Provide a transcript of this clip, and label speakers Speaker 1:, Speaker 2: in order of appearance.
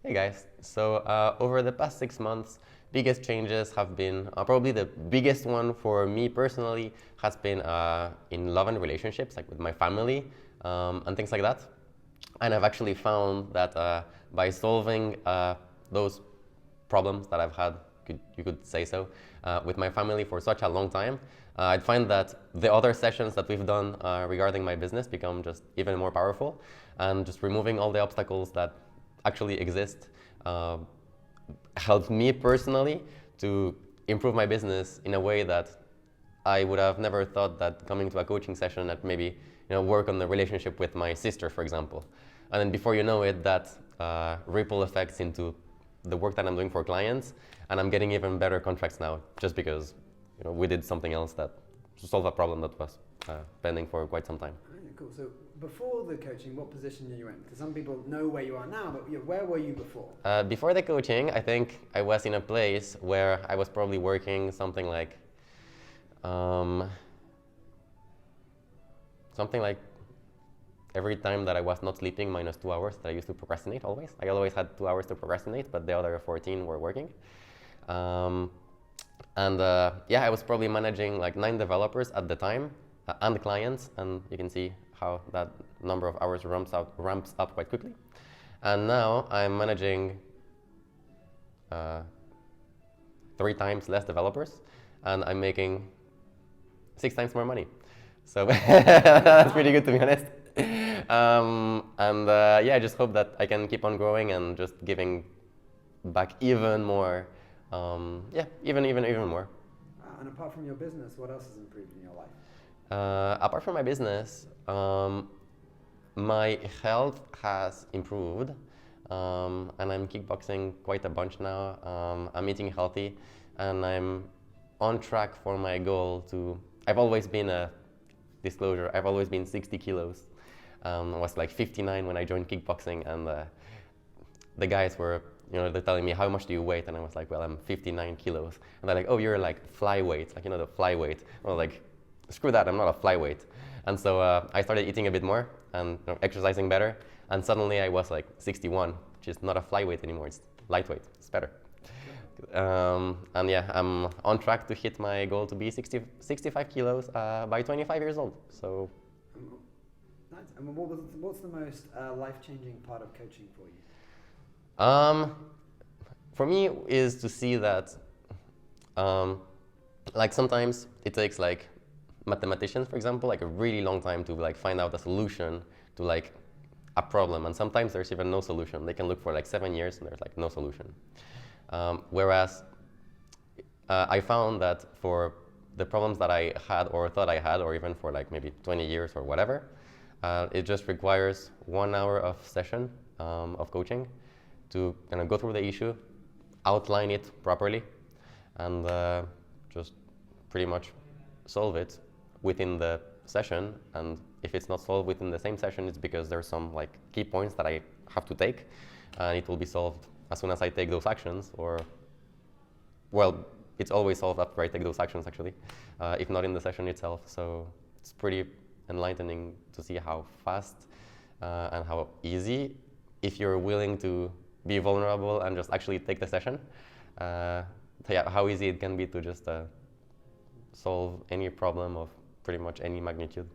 Speaker 1: Hey guys, so over the past 6 months, biggest changes have been, probably the biggest one for me personally has been in love and relationships, like with my family and things like that. And I've actually found that by solving those problems that I've had, you could say so, with my family for such a long time, I'd find that the other sessions that we've done regarding my business become just even more powerful, and just removing all the obstacles that actually exist helped me personally to improve my business in a way that I would have never thought that coming to a coaching session and maybe work on the relationship with my sister, for example. And then before you know it, that ripple effects into the work that I'm doing for clients, and I'm getting even better contracts now just because we did something else that to solve a problem that was pending for quite some time.
Speaker 2: Cool. So before the coaching, what position are you in? Because some people know where you are now, but where were you before?
Speaker 1: Before the coaching, I think I was in a place where I was probably working something like every time that I was not sleeping minus 2 hours that I used to procrastinate always. I always had 2 hours to procrastinate, but the other 14 were working. Yeah, I was probably managing like 9 developers at the time and clients, and you can see how that number of hours ramps up quite quickly. And now I'm managing 3 times less developers, and I'm making 6 times more money. So that's pretty good, to be honest. Yeah, I just hope that I can keep on growing and just giving back even more. Yeah, even more.
Speaker 2: And apart from your business, what else has improved in your life?
Speaker 1: Apart from my business, my health has improved, and I'm kickboxing quite a bunch now. I'm eating healthy, and I'm on track for my goal to. I've always been a disclosure. I've always been 60 kilos. I was like 59 when I joined kickboxing, and the guys were, they're telling me, how much do you weigh? And I was like, well, I'm 59 kilos. And they're like, oh, you're like flyweight, like, the flyweight. I was like, screw that, I'm not a flyweight. And so I started eating a bit more and exercising better. And suddenly I was like 61, which is not a flyweight anymore, it's lightweight, it's better. And yeah, I'm on track to hit my goal to be 65 kilos by 25 years old. So.
Speaker 2: Nice. And what's the most life-changing part of coaching for you?
Speaker 1: For me, is to see that, like sometimes it takes like mathematicians, for example, like a really long time to like find out a solution to like a problem, and sometimes there's even no solution. They can look for like 7 years and there's like no solution. Whereas I found that for the problems that I had or thought I had, or even for like maybe 20 years or whatever, it just requires 1 hour of session of coaching to go through the issue, outline it properly, and just pretty much solve it within the session. And if it's not solved within the same session, it's because there's some like key points that I have to take, and it will be solved as soon as I take those actions, or, well, it's always solved after I take those actions, actually, if not in the session itself. So it's pretty enlightening to see how fast and how easy, if you're willing to be vulnerable and just actually take the session, yeah, how easy it can be to just solve any problem of pretty much any magnitude.